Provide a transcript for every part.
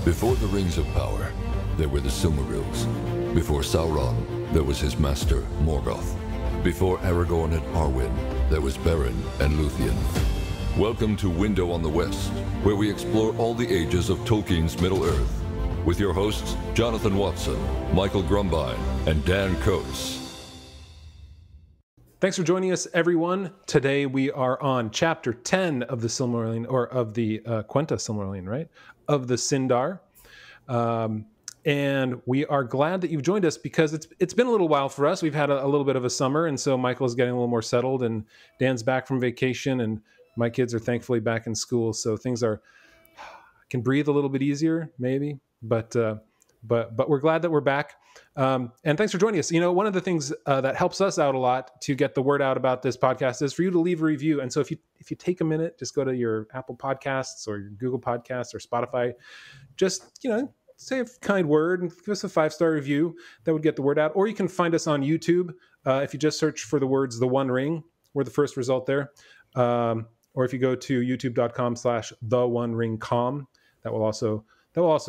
Before the Rings of Power, there were the Silmarils. Before Sauron, there was his master, Morgoth. Before Aragorn and Arwen, there was Beren and Luthien. Welcome to Window on the West, where we explore all the ages of Tolkien's Middle-earth, with your hosts, Jonathan Watson, Michael Grumbine, and Dan Coates. Thanks for joining us, everyone. Today we are on Chapter 10 of the Silmarillion, or of the Quenta Silmarillion, right? Of the Sindar. And we are glad that you've joined us because it's been a little while for us. We've had a little bit of a summer, and so Michael's getting a little more settled, and Dan's back from vacation, and my kids are thankfully back in school, so things can breathe a little bit easier, maybe. But we're glad that we're back. And thanks for joining us. You know, one of the things that helps us out a lot to get the word out about this podcast is for you to leave a review. And so if you take a minute, just go to your Apple Podcasts or your Google Podcasts or Spotify, just, say a kind word and give us a 5-star review. That would get the word out. Or you can find us on YouTube. If you just search for the words, The One Ring, we're the first result there. Or if you go to youtube.com/theoneringcom, that will also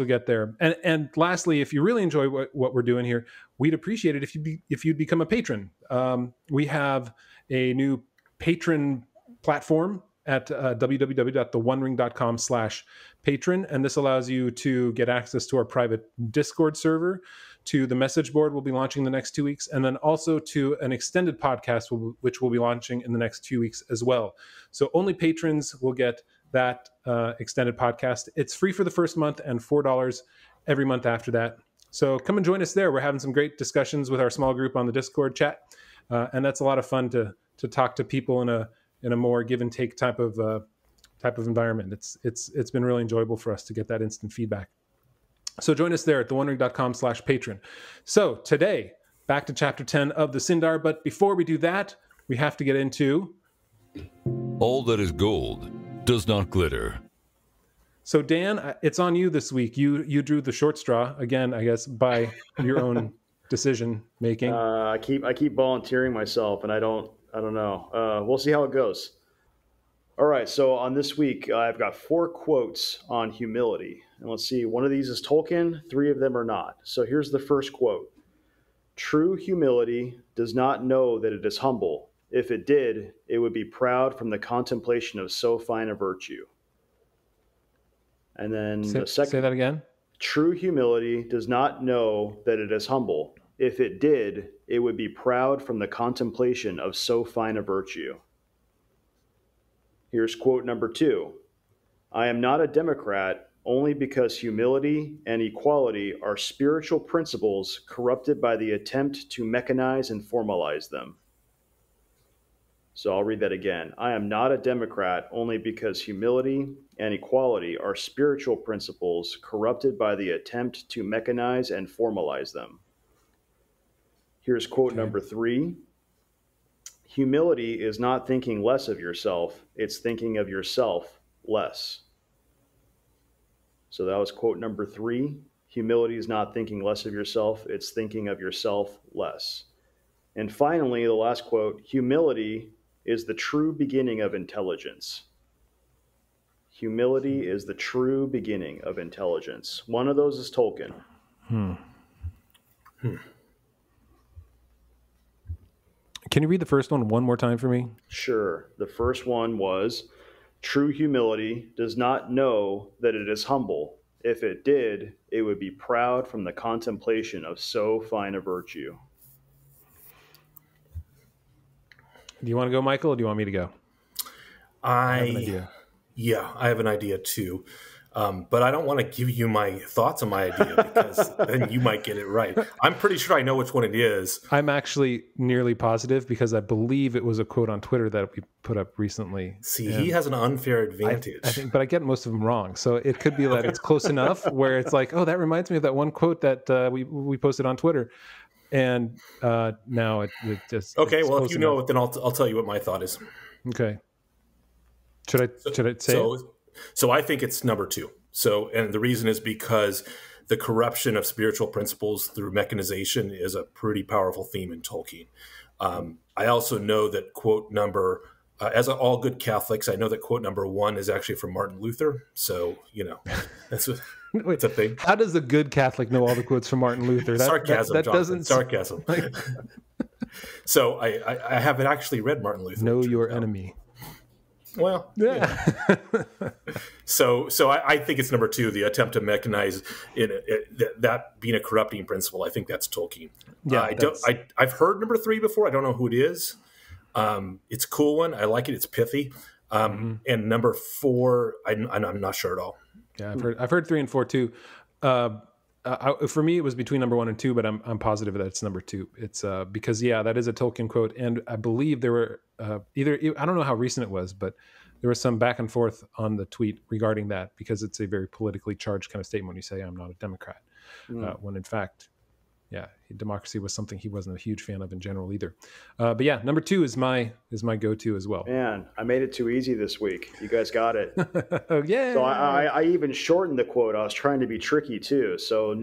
get there. And lastly, if you really enjoy what we're doing here, we'd appreciate it if you'd become a patron. We have a new patron platform at www.theonering.com/patron, and this allows you to get access to our private Discord server, to the message board we'll be launching the next 2 weeks, and then also to an extended podcast which we'll be launching in the next 2 weeks as well. So only patrons will get that extended podcast. It's free for the first month and $4 every month after that. So come and join us there. We're having some great discussions with our small group on the Discord chat, and that's a lot of fun to talk to people in a more give and take type of environment. It's been really enjoyable for us to get that instant feedback. So join us there at theonering.com/patron. So today, back to Chapter 10 of the Sindar. But before we do that, we have to get into All that is gold does not glitter. So Dan, it's on you this week. You drew the short straw again, I guess, by your own decision making. I keep volunteering myself, and I don't know. We'll see how it goes. All right. So on this week, I've got 4 quotes on humility, and let's see. One of these is Tolkien. 3 of them are not. So here's the first quote: "True humility does not know that it is humble. If it did, it would be proud from the contemplation of so fine a virtue." And then the second. Say that again. "True humility does not know that it is humble. If it did, it would be proud from the contemplation of so fine a virtue." Here's quote number 2. "I am not a Democrat only because humility and equality are spiritual principles corrupted by the attempt to mechanize and formalize them." So I'll read that again. "I am not a Democrat only because humility and equality are spiritual principles corrupted by the attempt to mechanize and formalize them." Here's quote number 3. "Humility is not thinking less of yourself, it's thinking of yourself less." So that was quote number 3. Humility is not thinking less of yourself, it's thinking of yourself less. And finally, the last quote: "Humility is the true beginning of intelligence." Humility is the true beginning of intelligence. One of those is Tolkien. Can you read the first one more time for me? Sure. The first one was, "True humility does not know that it is humble. If it did, it would be proud from the contemplation of so fine a virtue." Do you want to go, Michael, or do you want me to go? I have an idea. Yeah, I have an idea too. But I don't want to give you my thoughts on my idea because then you might get it right. I'm pretty sure I know which one it is. I'm actually nearly positive because I believe it was a quote on Twitter that we put up recently. See, he has an unfair advantage. I think, but I get most of them wrong. So it could be that it's close enough where it's like, oh, that reminds me of that one quote that we posted on Twitter. And now it just... Okay, well, if you know it, then I'll tell you what my thought is. Okay. Should I say it? So I think it's number 2. And the reason is because the corruption of spiritual principles through mechanization is a pretty powerful theme in Tolkien. I also know that quote number, as all good Catholics, I know that quote number 1 is actually from Martin Luther. So, that's what... Wait, It's a thing. how does a good Catholic know all the quotes from Martin Luther? Sarcasm, that Jonathan, doesn't sarcasm. So I haven't actually read Martin Luther. know your enemy. Well, Yeah. So I think it's number 2, the attempt to mechanize that being a corrupting principle. I think that's Tolkien. Yeah, I've heard number 3 before. I don't know who it is. It's a cool one. I like it. It's pithy. And number 4, I'm not sure at all. Yeah, I've heard 3 and 4 too. For me, it was between number 1 and 2, but I'm positive that it's number 2. It's because that is a Tolkien quote, and I believe there were I don't know how recent it was, but there was some back and forth on the tweet regarding that, because it's a very politically charged kind of statement when you say I'm not a Democrat, when in fact, democracy was something he wasn't a huge fan of in general either. But yeah, number 2 is my go-to as well. Man, I made it too easy this week. You guys got it. Oh, yeah. So I even shortened the quote. I was trying to be tricky too. So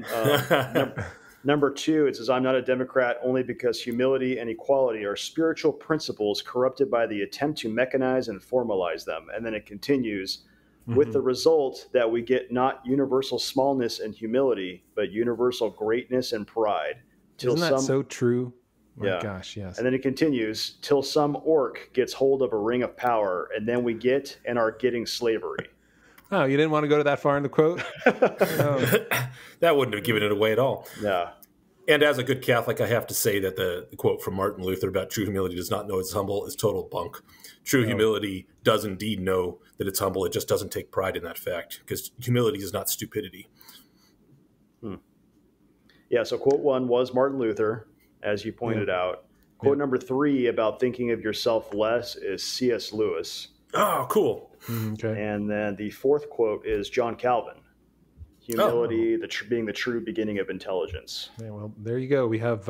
number 2, it says, I'm not a Democrat only because humility and equality are spiritual principles corrupted by the attempt to mechanize and formalize them. And then it continues, with the result that we get not universal smallness and humility, but universal greatness and pride. Isn't that so true? My gosh, yes. And then it continues, till some orc gets hold of a ring of power, and then we get and are getting slavery. Oh, you didn't want to go to that far in the quote? That wouldn't have given it away at all. Yeah. And as a good Catholic, I have to say that the quote from Martin Luther about true humility does not know it's humble is total bunk. True humility does indeed know that it's humble. It just doesn't take pride in that fact, because humility is not stupidity. Yeah, so quote 1 was Martin Luther, as you pointed out. Quote number 3 about thinking of yourself less is C.S. Lewis. Oh, cool. Okay. And then the 4th quote is John Calvin. Humility, being the true beginning of intelligence. Yeah, well, there you go. We have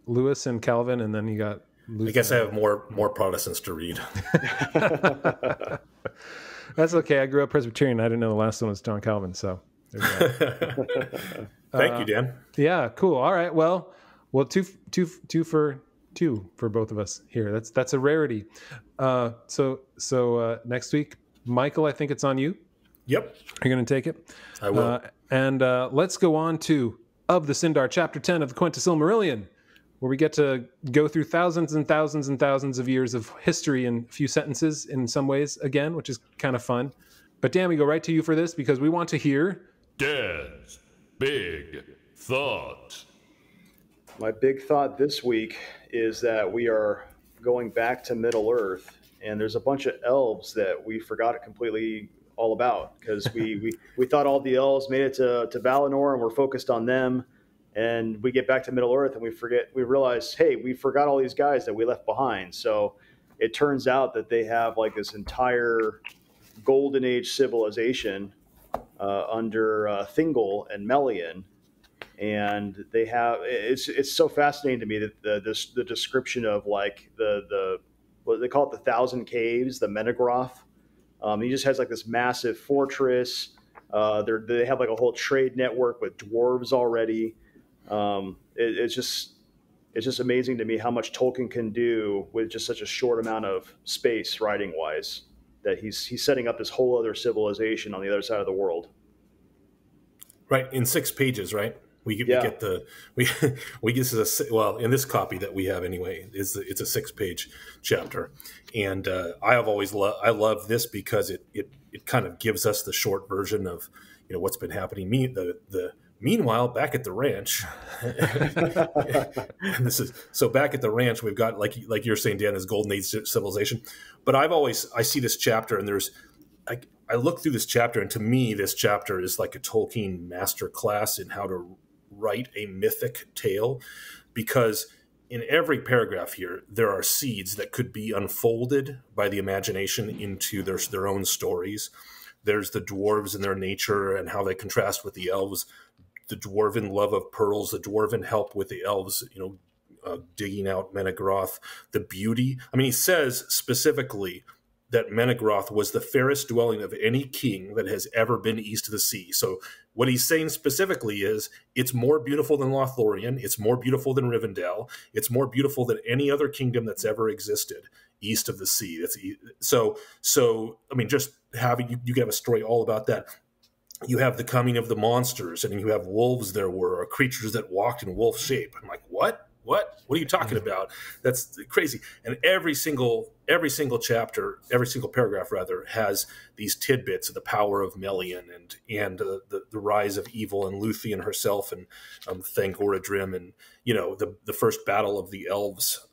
Lewis and Calvin, and then you got Luther. I guess I have more Protestants to read. That's okay. I grew up Presbyterian. I didn't know the last one was John Calvin, so there's that. Thank you, Dan. Yeah, cool. All right. Well, two for 2 for both of us here. That's a rarity. So next week, Michael, I think it's on you. Yep. Are you going to take it? I will. And let's go on to Of the Sindar, Chapter 10 of the Quenta Silmarillion, where we get to go through thousands and thousands and thousands of years of history in a few sentences in some ways, again, which is kind of fun. But Dan, we go right to you for this because we want to hear Dan's big thought. My big thought this week is that we are going back to Middle Earth, and there's a bunch of elves that we forgot completely all about, because we thought all the elves made it to Valinor and we're focused on them, and we get back to Middle Earth and we realize, hey, we forgot all these guys that we left behind. So it turns out that they have like this entire golden age civilization under Thingol and Melian, and they have it's so fascinating to me that the description of like the what they call it, the 1,000 caves, the Menegroth. He just has like this massive fortress. They have like a whole trade network with dwarves already. It's just amazing to me how much Tolkien can do with just such a short amount of space writing wise, that he's setting up this whole other civilization on the other side of the world. Right. In 6 pages, right? We get well, in this copy that we have anyway, it's a 6-page chapter, and I love this because it kind of gives us the short version of what's been happening. Meanwhile, back at the ranch, and back at the ranch, we've got like you're saying, Dan, this golden age civilization. But I see this chapter, and I look through this chapter, and to me, this chapter is like a Tolkien masterclass in how to write a mythic tale, because in every paragraph here, there are seeds that could be unfolded by the imagination into their own stories. There's the dwarves and their nature and how they contrast with the elves, the dwarven love of pearls, the dwarven help with the elves, digging out Menegroth, the beauty. I mean, he says specifically that Menegroth was the fairest dwelling of any king that has ever been east of the sea. So what he's saying specifically is it's more beautiful than Lothlorien, it's more beautiful than Rivendell, it's more beautiful than any other kingdom that's ever existed east of the sea. So I mean, just having you have a story all about that. you have the coming of the monsters, and you have wolves there were, or creatures that walked in wolf shape. I'm like, what? What are you talking about? That's crazy. And every single chapter, every single paragraph rather, has these tidbits of the power of Melian and the rise of evil and Luthien herself and Thangorodrim and the first battle of the elves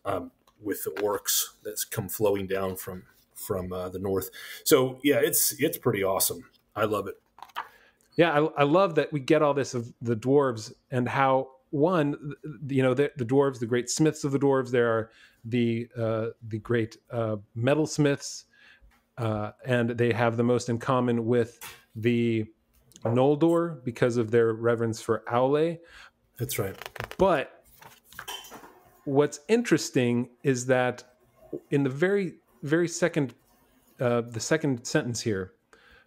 with the orcs that's come flowing down from the north. So yeah, it's pretty awesome. I love it. Yeah, I love that we get all this of the dwarves and how the dwarves, the great smiths of the dwarves, there are the great metalsmiths, and they have the most in common with the Noldor because of their reverence for Aule. That's right. But what's interesting is that in the very, very second, the second sentence here,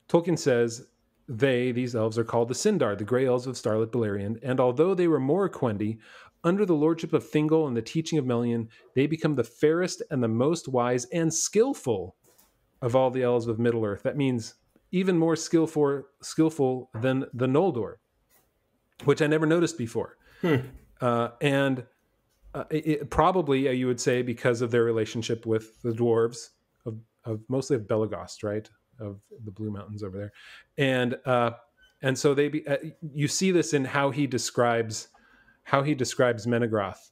Tolkien says, these elves are called the Sindar, the Grey Elves of Starlit Beleriand, and although they were more Quendi, under the lordship of Thingol and the teaching of Melian, they become the fairest and the most wise and skillful of all the elves of Middle-earth. That means even more skillful than the Noldor, which I never noticed before. And probably, you would say, because of their relationship with the dwarves, of mostly of Belagost, right? Of the Blue Mountains over there, and so you see this in how he describes Menegroth.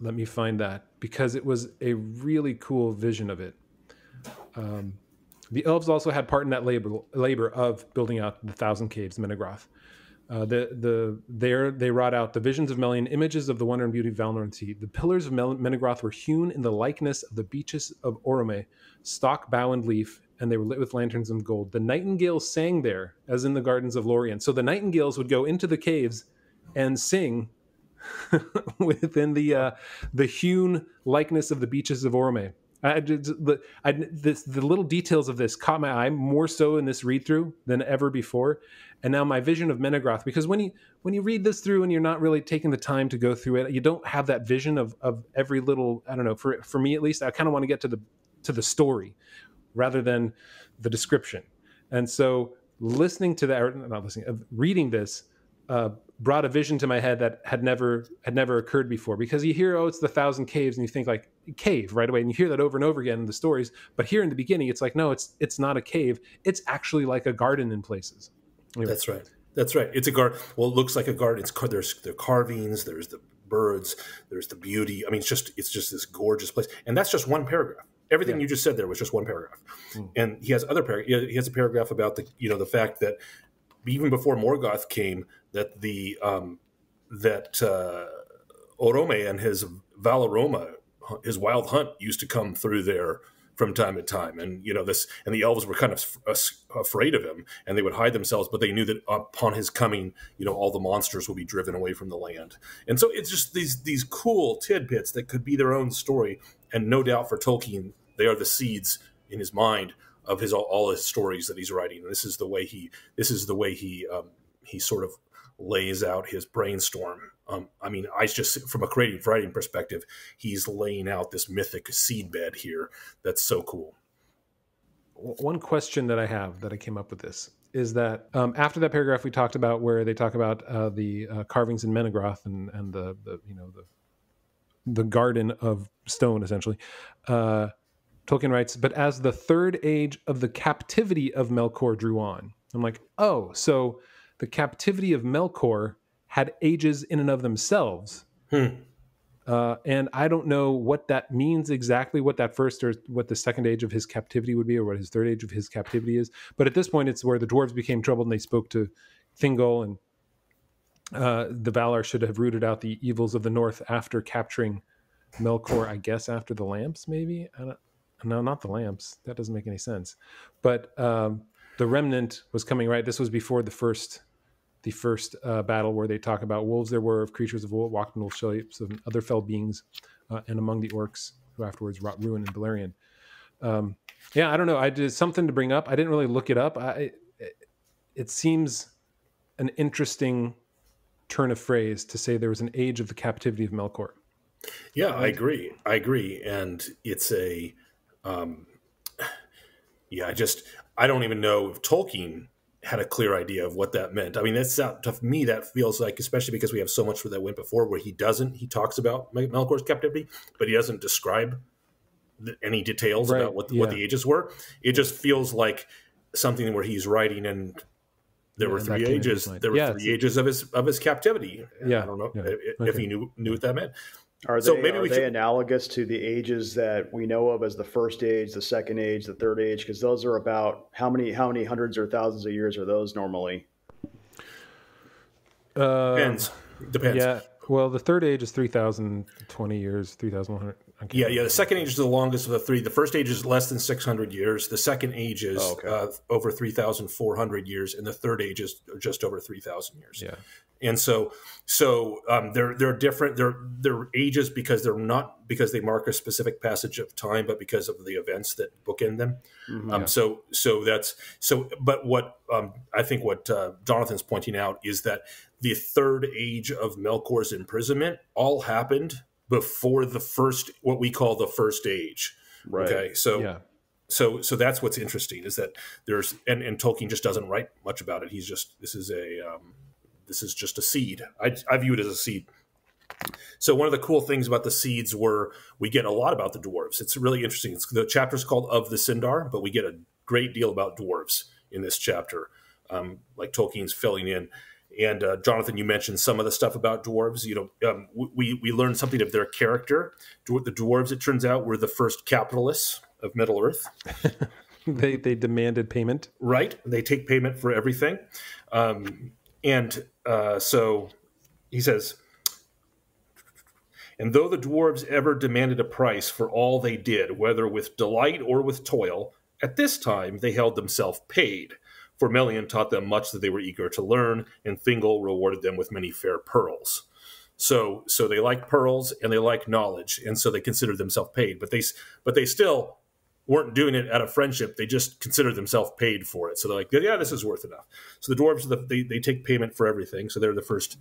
Let me find that, because it was a really cool vision of it. The elves also had part in that labor of building out the 1,000 caves, Menegroth. They wrought out the visions of Melian, images of the wonder and beauty of Valinor and sea. The pillars of Menegroth were hewn in the likeness of the beeches of Orome, stalk, bough, and leaf, and they were lit with lanterns of gold. The nightingales sang there, as in the gardens of Lorien. So the nightingales would go into the caves and sing within the hewn likeness of the beeches of Orome. The little details of this caught my eye more so in this read through than ever before. And now my vision of Menegroth, because when you read this through and you're not really taking the time to go through it, you don't have that vision of every little, I don't know, for me at least, I kind of want to get to the story rather than the description. And so listening to that, or not listening, reading this brought a vision to my head that had never occurred before, because you hear, it's the 1,000 caves, and you think like cave right away, and you hear that over and over again in the stories. But here in the beginning, it's like, no, it's not a cave. It's actually like a garden in places. Anyway. That's right. It's a garden. Well, it looks like a garden. There's the carvings, there's the birds, there's the beauty. I mean, it's just this gorgeous place, and that's just one paragraph. Everything you just said there was just one paragraph, and he has other paragraphs. He has a paragraph about the fact that even before Morgoth came, that Orome and his Valaroma, his wild hunt, used to come through there from time to time, and the elves were kind of afraid of him, and they would hide themselves, but they knew that upon his coming, all the monsters would be driven away from the land. And so it's just these cool tidbits that could be their own story, and no doubt for Tolkien, they are the seeds in his mind of all his stories that he's writing. And this is the way he sort of lays out his brainstorm. I just, from a creative writing perspective, he's laying out this mythic seedbed here that's so cool. One question that I have that I came up with this is that after that paragraph we talked about, where they talk about the carvings in Menegroth and the garden of stone, essentially, Tolkien writes, but as the third age of the captivity of Melkor drew on. I'm like, oh, so the captivity of Melkor had ages in and of themselves. And I don't know what that means exactly, what that first or what the second age of his captivity would be, or what his third age of his captivity is. But at this point, it's where the dwarves became troubled and they spoke to Thingol, and the Valar should have rooted out the evils of the north after capturing Melkor, I guess after the lamps, maybe? No, not the lamps. That doesn't make any sense. But the remnant was coming, right? This was before the first battle, where they talk about wolves there were, of creatures of walked in wolf shapes, of other fell beings, and among the orcs who afterwards wrought ruin in Beleriand. I don't know. I did something to bring up. I didn't really look it up. It seems an interesting turn of phrase to say there was an age of the captivity of Melkor. Yeah, I agree. And it's Yeah, I don't even know if Tolkien had a clear idea of what that meant. I mean, that's to me, that feels like, especially because we have so much that went before where he talks about Melkor's captivity, but he doesn't describe any details about what the ages were. It just feels like something where he's writing, and there were three ages. There were three ages of his captivity. Yeah, I don't know if he knew what that meant. Are they analogous to the ages that we know of as the first age, the second age, the third age? Because those are about how many hundreds or thousands of years are those normally? Depends. Yeah. Well, the third age is 3,020 years, 3,100. Yeah. The second age is the longest of the three. The first age is less than 600 years. The second age is over 3,400 years, and the third age is just over 3,000 years. Yeah. And so they're different. They're ages because they mark a specific passage of time, but because of the events that bookend them. But what I think what Jonathan's pointing out is that the third age of Melkor's imprisonment all happened before what we call the first age. Right. Okay. So that's what's interesting, is that there's and Tolkien just doesn't write much about it. He's just this is just a seed. I view it as a seed. So one of the cool things about the seeds were we get a lot about the dwarves. It's really interesting. The chapter's called Of the Sindar, but we get a great deal about dwarves in this chapter, like Tolkien's filling in. And Jonathan, you mentioned some of the stuff about dwarves. We learned something of their character. The dwarves, it turns out, were the first capitalists of Middle Earth. They demanded payment. Right. They take payment for everything. So he says, and though the dwarves ever demanded a price for all they did, whether with delight or with toil, at this time they held themselves paid. For Melian taught them much that they were eager to learn, and Thingol rewarded them with many fair pearls. So they like pearls and they like knowledge, and so they considered themselves paid. But they still weren't doing it out of friendship. They just considered themselves paid for it. So they're like, yeah, this is worth enough. So the dwarves, they take payment for everything. So they're the first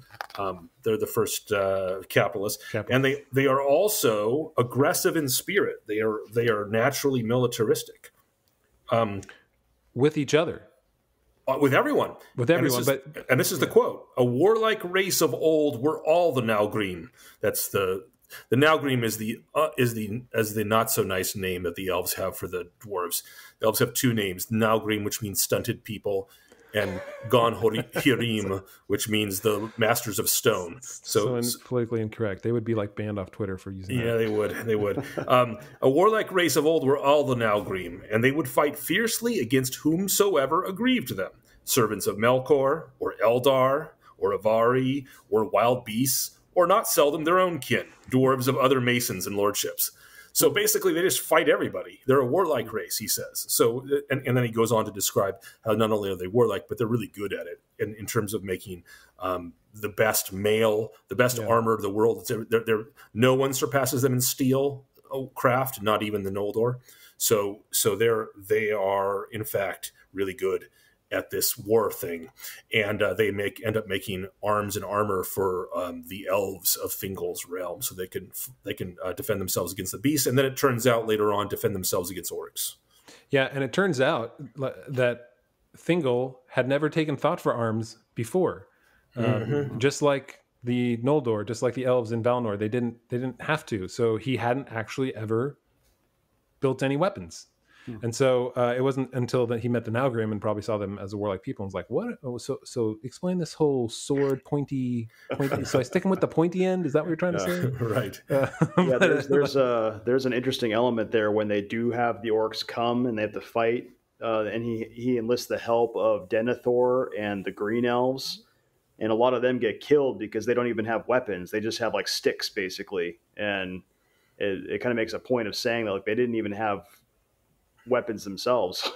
capitalists, and they are also aggressive in spirit. They are naturally militaristic, with each other. With everyone. And this is the quote: "A warlike race of old were all the Naugrim." That's the Naugrim is the not so nice name that the elves have for the dwarves. The elves have two names: Naugrim, which means stunted people, and Gon Hirim, which means the masters of stone. So politically incorrect. They would be like banned off Twitter for using that. Yeah, they would. A warlike race of old were all the Naugrim, and they would fight fiercely against whomsoever aggrieved them. Servants of Melkor, or Eldar, or Avari, or wild beasts, or not seldom their own kin, dwarves of other masons and lordships. So basically, they just fight everybody. They're a warlike race, he says. So, and then he goes on to describe how not only are they warlike, but they're really good at it in terms of making the best mail, the best armor of the world. No one surpasses them in steel craft, not even the Noldor. So they are in fact really good at this war thing, and they end up making arms and armor for the elves of Thingol's realm, so they can defend themselves against the beasts, and then it turns out later on defend themselves against orcs. Yeah, and it turns out that Thingol had never taken thought for arms before, just like the Noldor, just like the elves in Valinor. They didn't have to, so he hadn't actually ever built any weapons. And so it wasn't until that he met the Naugrim and probably saw them as a warlike people and was like, what? Oh, so explain this whole sword pointy. So I stick him with the pointy end? Is that what you're trying to say? Right. There's an interesting element there when they do have the orcs come and they have to fight. And he enlists the help of Denethor and the Green Elves. And a lot of them get killed because they don't even have weapons. They just have like sticks, basically. And it kind of makes a point of saying that like they didn't even have weapons themselves.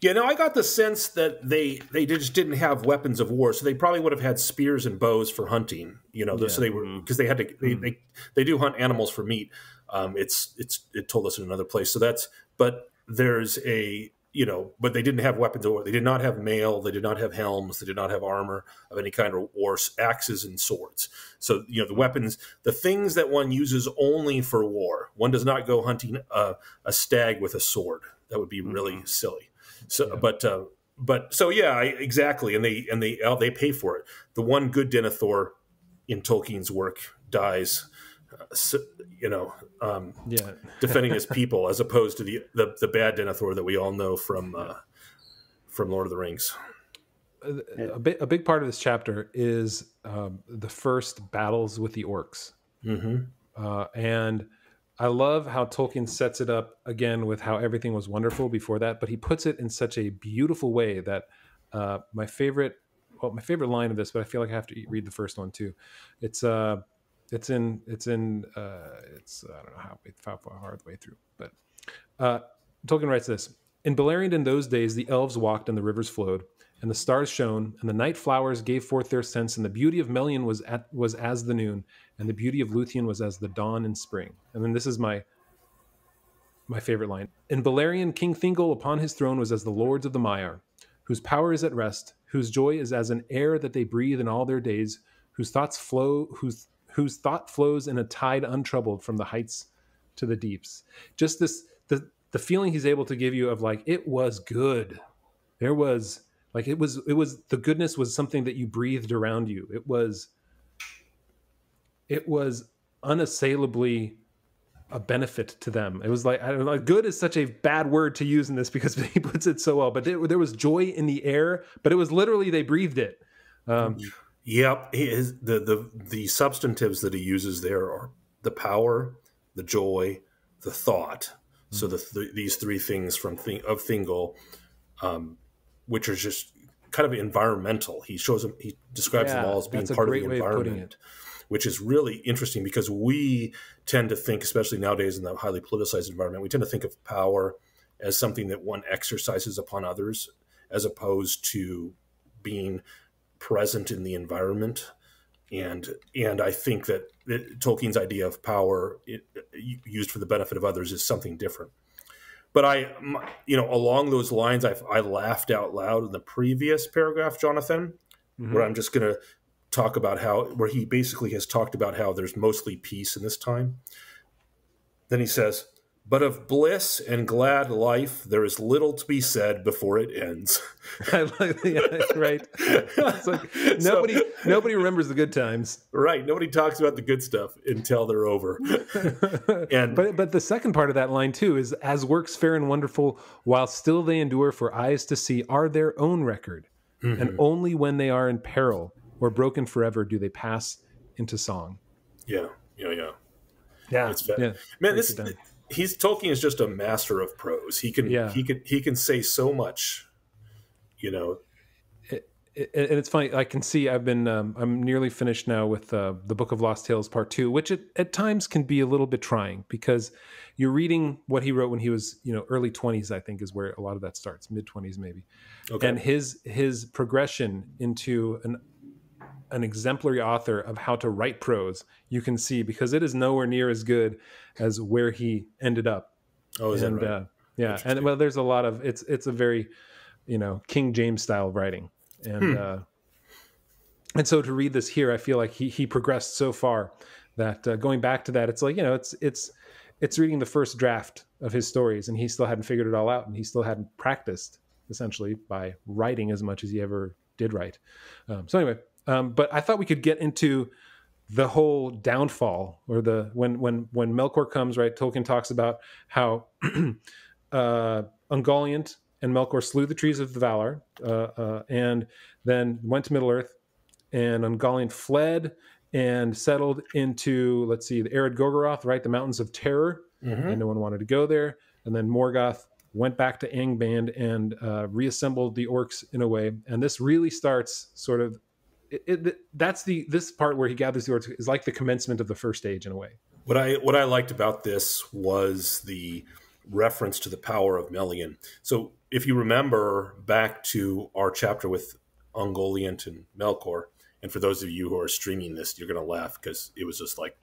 Yeah, no, I got the sense that they just didn't have weapons of war, so they probably would have had spears and bows for hunting. So they were, because they had to they do hunt animals for meat. It told us in another place. So but they didn't have weapons of war. They did not have mail. They did not have helms. They did not have armor of any kind, or axes and swords. So, the weapons, the things that one uses only for war. One does not go hunting a stag with a sword. That would be really silly. So, exactly. And they pay for it. The one good Denethor in Tolkien's work dies, defending his people, as opposed to the bad Denethor that we all know from Lord of the Rings. A big part of this chapter is the first battles with the orcs. And I love how Tolkien sets it up again with how everything was wonderful before that, but he puts it in such a beautiful way that my favorite line of this, but I feel like I have to read the first one too. It's I don't know how far the way through, but Tolkien writes this: in Beleriand in those days, the elves walked and the rivers flowed, and the stars shone, and the night flowers gave forth their scents, and the beauty of Melian was as the noon, and the beauty of Luthien was as the dawn in spring. And then this is my favorite line. In Beleriand, King Thingol upon his throne was as the lords of the Maiar, whose power is at rest, whose joy is as an air that they breathe in all their days, whose thought flows in a tide untroubled from the heights to the deeps. Just the feeling he's able to give you of like, it was good. There was like, it was the goodness was something that you breathed around you. It was unassailably a benefit to them. It was like, I don't know, good is such a bad word to use in this because he puts it so well, but there was joy in the air, but it was literally, they breathed it. Yep. The substantives that he uses there are the power, the joy, the thought. So these three things of Thingol, which are just kind of environmental. He describes them all as being part of the environment, which is really interesting because we tend to think, especially nowadays in the highly politicized environment, we tend to think of power as something that one exercises upon others, as opposed to being present in the environment. And I think that Tolkien's idea of power used for the benefit of others is something different. But along those lines, I laughed out loud in the previous paragraph, Jonathan, where I'm just going to talk about where he basically has talked about how there's mostly peace in this time. Then he says, but of bliss and glad life, there is little to be said before it ends. I like, right. It's like nobody remembers the good times. Right. Nobody talks about the good stuff until they're over. But the second part of that line too is, as works fair and wonderful, while still they endure for eyes to see, are their own record. And only when they are in peril or broken forever do they pass into song. Yeah. It's man, Tolkien is just a master of prose. He can say so much, And it's funny. I can see I'm nearly finished now with the Book of Lost Tales Part 2, which at times can be a little bit trying because you're reading what he wrote when he was, early 20s, I think is where a lot of that starts, mid 20s maybe. Okay. And his progression into an exemplary author of how to write prose, you can see, because it is nowhere near as good as where he ended up. Oh, is that right? And well, there's a lot of it's a very, King James style writing, and so to read this here, I feel like he progressed so far that going back to that, it's like it's reading the first draft of his stories, and he still hadn't figured it all out, and he still hadn't practiced essentially by writing as much as he ever did write. So anyway. But I thought we could get into the whole downfall, or when Melkor comes, right? Tolkien talks about how Ungoliant and Melkor slew the trees of the Valar, and then went to Middle Earth, and Ungoliant fled and settled into, the arid Gorgoroth, right? The Mountains of Terror, and no one wanted to go there. And then Morgoth went back to Angband and reassembled the orcs in a way. And this really starts sort of, this part where he gathers the orcs is like the commencement of the First Age in a way. What I liked about this was the reference to the power of Melian. So if you remember back to our chapter with Ungoliant and Melkor, and for those of you who are streaming this, you're going to laugh because it was just like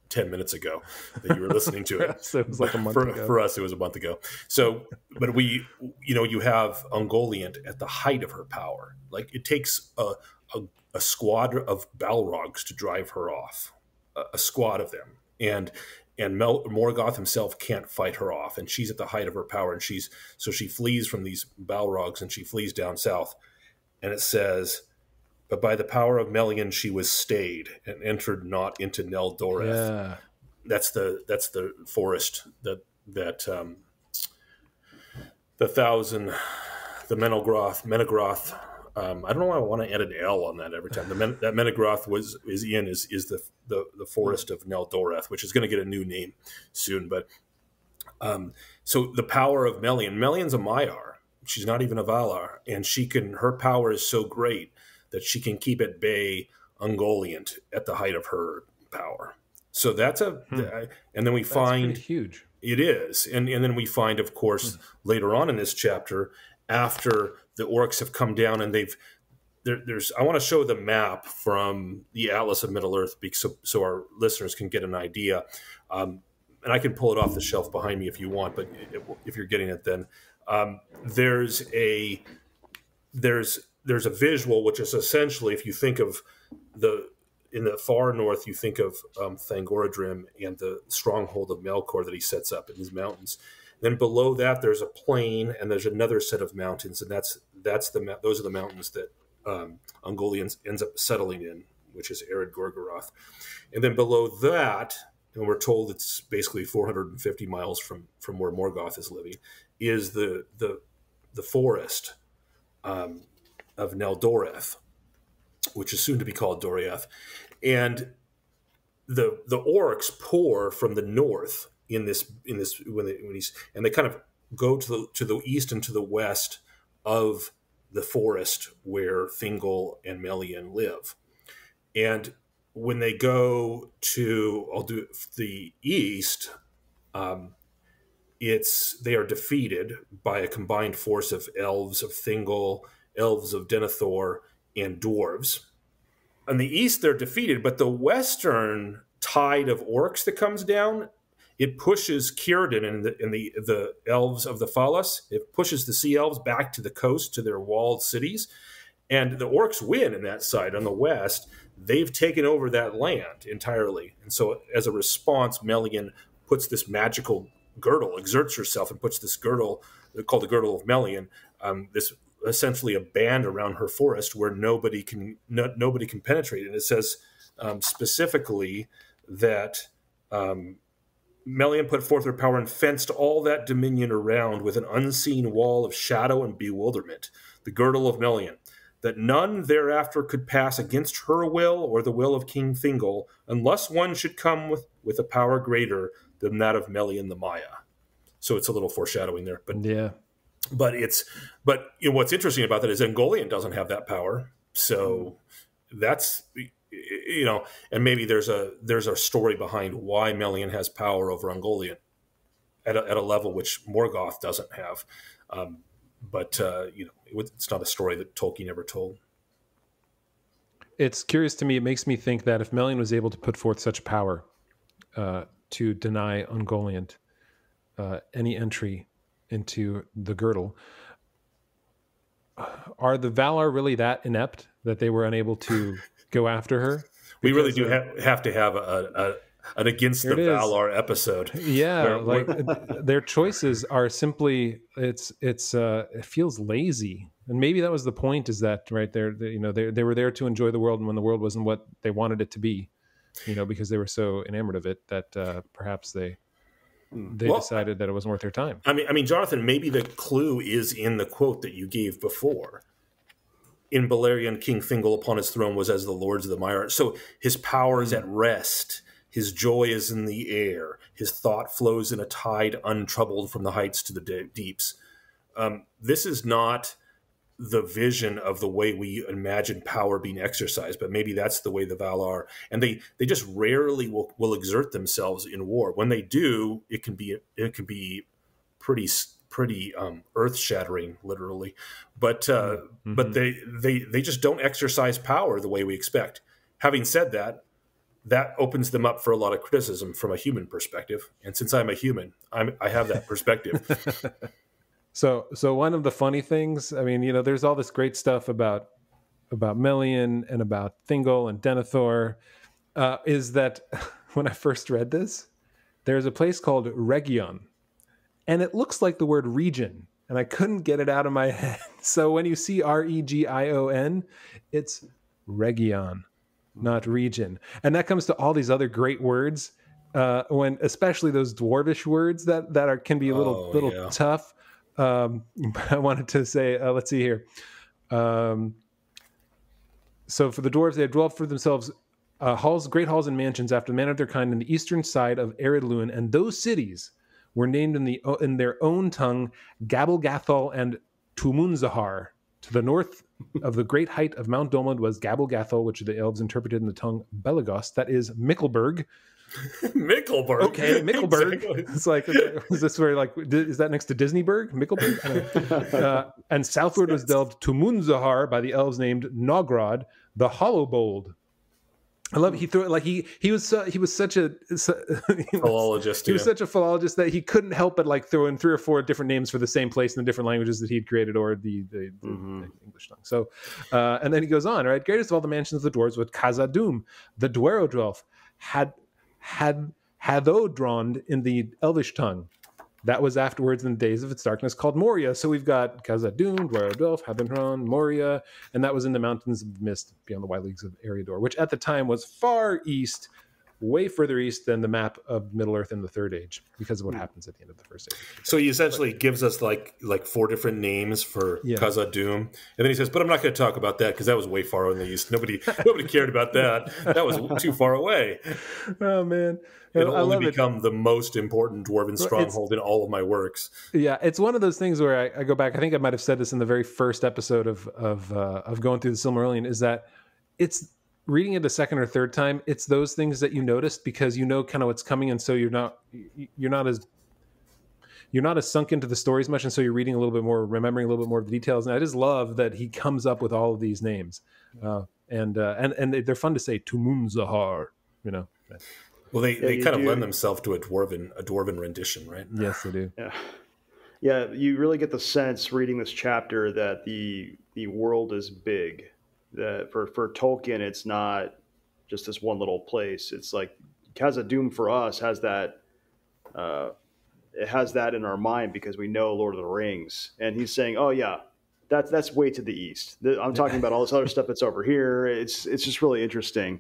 10 minutes ago that you were listening to it. So it was like a month ago. For us, it was a month ago. So, but you have Ungoliant at the height of her power. Like, it takes a squad of Balrogs to drive her off, a squad of them. And Morgoth himself can't fight her off, and she's at the height of her power, and she flees from these Balrogs, and she flees down south. And it says, "But by the power of Melian she was stayed, and entered not into Nel Doreth." Yeah. That's the forest that the thousand, the Menegroth. I don't know why I want to add an L on that every time. That Menegroth is the forest of Nel Doreth, which is going to get a new name soon. But so the power of Melian. Melian's a Maiar. She's not even a Valar, and her power is so great that she can keep at bay Ungoliant at the height of her power. So that's and then we find pretty huge. It is, and then we find, of course, later on in this chapter, after the orcs have come down, and there's. I want to show the map from the Atlas of Middle Earth, so our listeners can get an idea. And I can pull it off the shelf behind me if you want, but if you're getting it, then there's a visual, which is essentially, if you think of in the far north, you think of Thangorodrim and the stronghold of Melkor that he sets up in his mountains. Then below that, there's a plain, and there's another set of mountains, and those are the mountains that Ungoliant ends up settling in, which is Ered Gorgoroth. And then below that, and we're told it's basically 450 miles from where Morgoth is living, is the forest of Neldoreth, which is soon to be called Doriath. And the orcs pour from the north in this and they kind of go to the east and to the west of the forest where Thingol and Melian live. And when they go to the east, they are defeated by a combined force of elves of Thingol, elves of Denethor, and dwarves. On the east, they're defeated, but the western tide of orcs that comes down, it pushes Círdan and the elves of the Falas. It pushes the sea elves back to the coast, to their walled cities. And the orcs win in that side. On the west, they've taken over that land entirely. And so as a response, Melian puts this magical girdle, exerts herself and puts this girdle, called the Girdle of Melian, this essentially a band around her forest where nobody can penetrate. And it says specifically that Melian put forth her power and fenced all that dominion around with an unseen wall of shadow and bewilderment, the Girdle of Melian, that none thereafter could pass against her will or the will of King Thingol, unless one should come with a power greater than that of Melian the Maya. So it's a little foreshadowing there, but yeah. But what's interesting about that is Ungoliant doesn't have that power. So that's, and maybe there's a story behind why Melian has power over Ungoliant at a level which Morgoth doesn't have. But it's not a story that Tolkien ever told. It's curious to me. It makes me think that if Melian was able to put forth such power to deny Ungoliant any entry into the girdle, are the Valar really that inept that they were unable to go after her? We really do have to have an against the Valar episode. Yeah, their choices are simply it feels lazy, and maybe that was the point. Is that right? They were there to enjoy the world, and when the world wasn't what they wanted it to be, because they were so enamored of it that perhaps they decided that it wasn't worth their time. I mean, Jonathan, maybe the clue is in the quote that you gave before. In Beleriand, King Thingol upon his throne was as the lords of the Maiar. So his power is at rest. His joy is in the air. His thought flows in a tide untroubled from the heights to the deeps. This is not the vision of the way we imagine power being exercised, but maybe that's the way the Valar, and they just rarely will exert themselves in war. When they do, it can be pretty earth-shattering, literally. But but they just don't exercise power the way we expect. Having said that, that opens them up for a lot of criticism from a human perspective. And since I'm a human, I have that perspective. So one of the funny things, I mean, there's all this great stuff about Melian and about Thingol and Denethor, is that when I first read this, there's a place called Region, and it looks like the word region, and I couldn't get it out of my head. So when you see Region, it's Region, not region. And that comes to all these other great words, especially those dwarvish words that can be a little tough. I wanted to say, let's see here. So for the dwarves, they had dwelt for themselves great halls and mansions after the manner of their kind in the eastern side of Ered Luin, and those cities were named in their own tongue Gabalgathol and Tumunzahar. To the north of the great height of Mount Domlund was Gabalgathol, which the elves interpreted in the tongue Belagos, that is Mickelberg. Mickelberg. Okay, Mickelberg. Exactly. It's like, is this where, like, is that next to Disneyburg? Mickelberg? And southward was delved Tumunzahar by the elves named Nogrod, the Hollowbold. I love it. He threw it like he was such a philologist. He was such a philologist that he couldn't help but like throw in 3 or 4 different names for the same place in the different languages that he'd created or the English tongue. So, and then he goes on, right? Greatest of all the mansions of the dwarves was Khazad-dûm, the Dwerodwelf, had Hadodrond in the Elvish tongue. That was afterwards in the days of its darkness called Moria. So we've got Khazad-dûm, Dwerodwelf, Hadodrond, Moria, and that was in the mountains of mist beyond the wide leagues of Eriador, which at the time was far east, way further east than the map of Middle-earth in the Third Age, because of what happens at the end of the First Age. So he essentially gives us like 4 different names for Khazad-dûm, and then he says, "But I'm not going to talk about that because that was way far in the east. Nobody cared about that. That was too far away." Oh man, it'll only become the most important dwarven stronghold in all of my works. Yeah, it's one of those things where I go back. I think I might have said this in the very first episode of going through the Silmarillion. Is that it's reading it a second or third time, it's those things that you noticed because you know kind of what's coming, and so you're not as sunk into the story as much, and so you're reading a little bit more, remembering a little bit more of the details. And I just love that he comes up with all of these names, and they're fun to say. Tumunzahar, you know. Well, they kind of lend themselves to a dwarven rendition, right? Yes, they do. Yeah. You really get the sense reading this chapter that the world is big. That for Tolkien, it's not just this one little place. It's like Khazad-dûm for us has that. It has that in our mind because we know Lord of the Rings, and he's saying, "Oh yeah, that's way to the east." I'm talking about all this other stuff that's over here. It's just really interesting.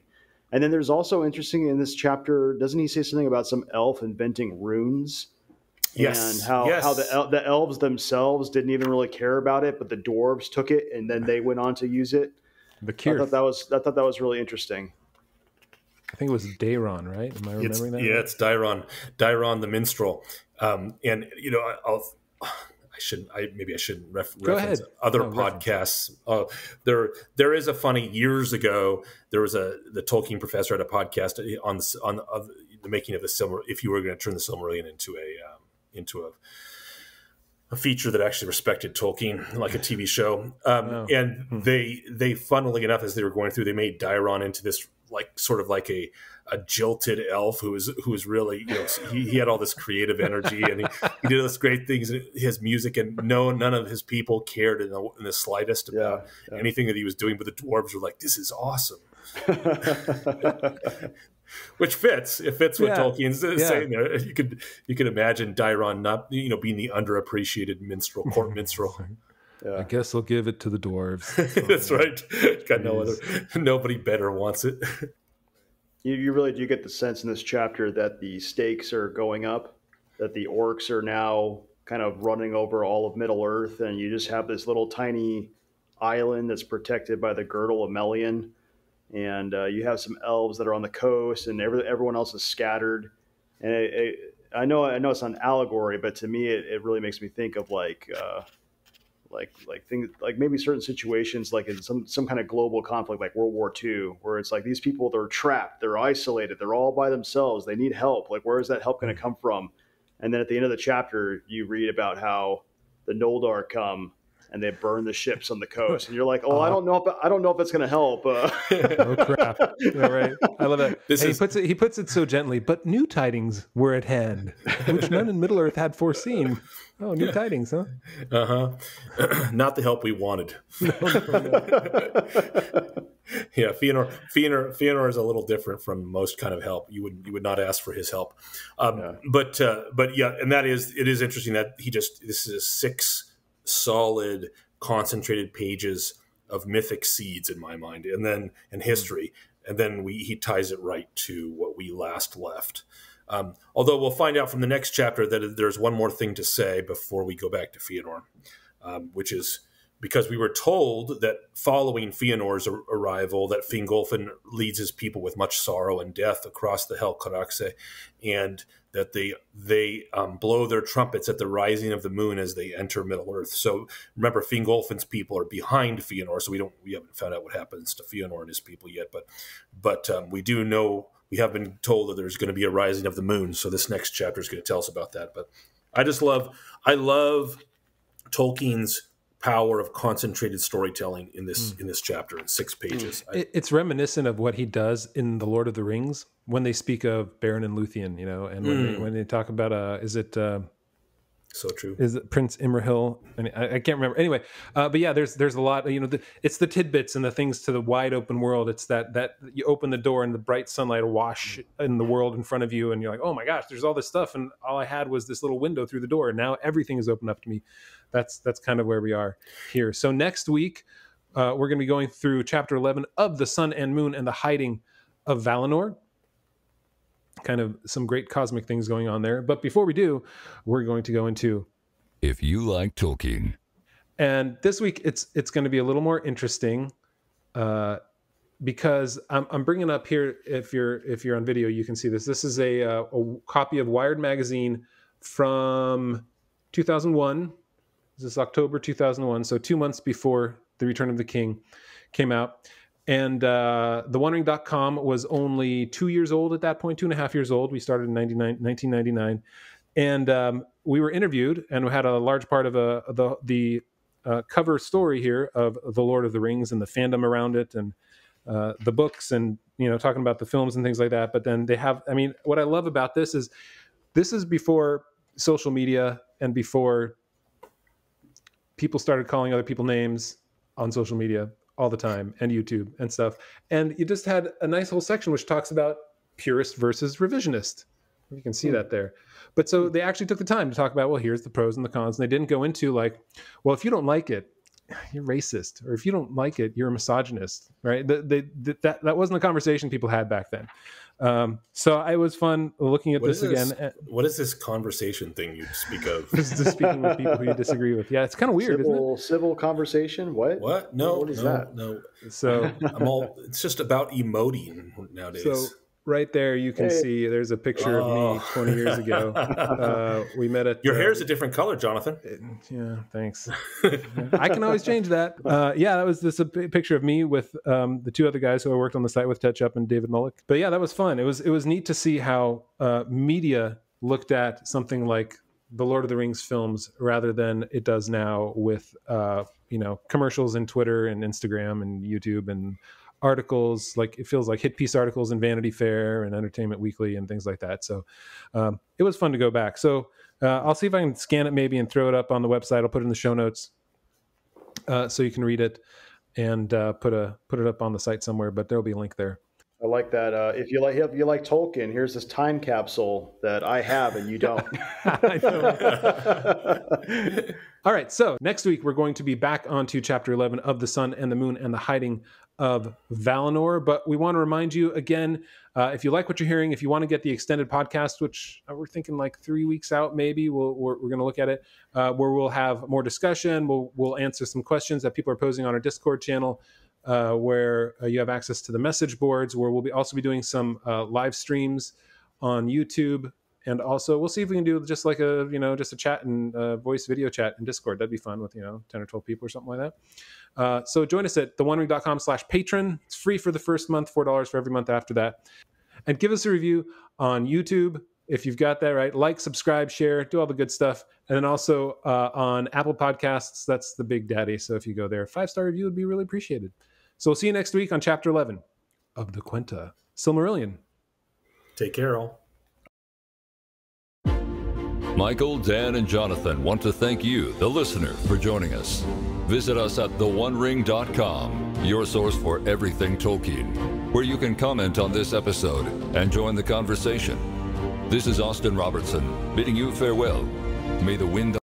And then there's also interesting in this chapter. Doesn't he say something about some elf inventing runes? Yes. And how the elves themselves didn't even really care about it, but the dwarves took it and then they went on to use it. The Cirth. I thought that was really interesting. I think it was Daeron, right? Am I remembering that? Yeah, right? It's Daeron the minstrel. And you know, maybe I shouldn't reference other podcasts. There is a funny. Years ago, there was the Tolkien professor had a podcast on the making of the Silmarillion. If you were going to turn the Silmarillion into a feature that actually respected Tolkien, like a TV show. And they, funnily enough, as they were going through, they made Daeron into this sort of like a jilted elf who was really, you know, he had all this creative energy and he did this great things in his music, and none of his people cared in the slightest about anything that he was doing. But the dwarves were like, "This is awesome." Which fits. It fits what Tolkien's saying there. You could imagine Daeron not, you know, being the underappreciated court minstrel. I guess I'll give it to the dwarves. That's right. Got nobody better wants it. You really do get the sense in this chapter that the stakes are going up, that the orcs are now kind of running over all of Middle Earth, and you just have this little tiny island that's protected by the girdle of Melian. And you have some elves that are on the coast, and everyone else is scattered. And I know it's an allegory, but to me, it really makes me think of like things like maybe certain situations, like in some kind of global conflict, like World War II, where it's like these people, they're trapped, they're isolated, they're all by themselves, they need help. Like, where is that help going to come from? And then at the end of the chapter, you read about how the Noldor come and they burn the ships on the coast. And you're like, oh, I don't know if it's going to help. Oh crap! Yeah, right. I love that. He puts it so gently. But new tidings were at hand, which none in Middle Earth had foreseen. Oh, new tidings, huh? Not the help we wanted. No. Yeah, Fëanor is a little different from most kind of help. You would not ask for his help. But yeah, and it is interesting that this is 6 solid concentrated pages of mythic seeds in my mind, and history, and then he ties it right to what we last left. Although we'll find out from the next chapter that there's one more thing to say before we go back to Fëanor, which is because we were told that following Fëanor's arrival, that Fingolfin leads his people with much sorrow and death across the Hel Caraxe, and that they blow their trumpets at the rising of the moon as they enter Middle Earth. So remember, Fingolfin's people are behind Fëanor, so we haven't found out what happens to Fëanor and his people yet, but we do know. We have been told that there's going to be a rising of the moon, so this next chapter is going to tell us about that. But I love Tolkien's power of concentrated storytelling in this chapter in 6 pages. It's reminiscent of what he does in The Lord of the Rings when they speak of Beren and Luthien, and when they talk about so true. Is it Prince Imrahil? I can't remember. Anyway, but yeah, there's a lot. It's the tidbits and the things to the wide open world. It's that you open the door and the bright sunlight wash in the world in front of you, and you're like, oh my gosh, there's all this stuff, and all I had was this little window through the door, and now everything is opened up to me. That's kind of where we are here. So next week, we're going to be going through chapter 11 of The Sun and Moon and the Hiding of Valinor. Kind of some great cosmic things going on there. But before we do, we're going to go into If You Like Tolkien. And this week, it's going to be a little more interesting because I'm bringing up here, if you're on video, you can see this. This is a copy of Wired magazine from 2001. This is October 2001, so 2 months before The Return of the King came out. And TheOneRing.com was only 2 years old at that point, 2.5 years old. We started in 1999. And we were interviewed, and we had a large part of the cover story here of The Lord of the Rings and the fandom around it, and the books, and talking about the films and things like that. But then they have, what I love about this is before social media and before people started calling other people names on social media all the time, and YouTube and stuff. And you just had a nice whole section which talks about purist versus revisionist. You can see that there. But so they actually took the time to talk about, well, here's the pros and the cons. And they didn't go into like, well, if you don't like it, you're racist. Or if you don't like it, you're a misogynist, right? That wasn't the conversation people had back then. So it was fun looking at this again. What is this conversation thing you speak of? This is speaking with people who you disagree with. Yeah, it's kind of weird, isn't it? Civil conversation? What? No. What is that? No. So it's just about emoting nowadays. So right there, you can see there's a picture of me 20 years ago. We met at your hair's a different color, Jonathan. Yeah, thanks. I can always change that. That was a picture of me with the 2 other guys who I worked on the site with, Tetchup and David Mullick. But yeah, that was fun. It was neat to see how media looked at something like the Lord of the Rings films rather than it does now with commercials in Twitter and Instagram and YouTube and articles. Like it feels like hit piece articles in Vanity Fair and Entertainment Weekly and things like that. So it was fun to go back. So I'll see if I can scan it maybe and throw it up on the website. I'll put it in the show notes so you can read it and put it up on the site somewhere, but there'll be a link there. I like that. If you like Tolkien, here's this time capsule that I have and you don't. I know. All right. So next week, we're going to be back onto chapter 11 of The Sun and the Moon and the Hiding of Valinor. But we want to remind you again, if you like what you're hearing, if you want to get the extended podcast, which we're thinking like 3 weeks out, maybe we're going to look at it, where we'll have more discussion. We'll answer some questions that people are posing on our Discord channel, where you have access to the message boards, where we'll also be doing some live streams on YouTube. And also we'll see if we can do just like just a chat and voice video chat in Discord. That'd be fun with, 10 or 12 people or something like that. So join us at theonering.com/patron. It's free for the first month, $4 for every month after that. And give us a review on YouTube if you've got that, right, like, subscribe, share, do all the good stuff. And then also on Apple Podcasts, that's the big daddy. So if you go there, 5-star review would be really appreciated. So we'll see you next week on Chapter 11 of the Quenta Silmarillion. Take care, all. Michael, Dan, and Jonathan want to thank you, the listener, for joining us. Visit us at theonering.com, your source for everything Tolkien, where you can comment on this episode and join the conversation. This is Austin Robertson, bidding you farewell. May the wind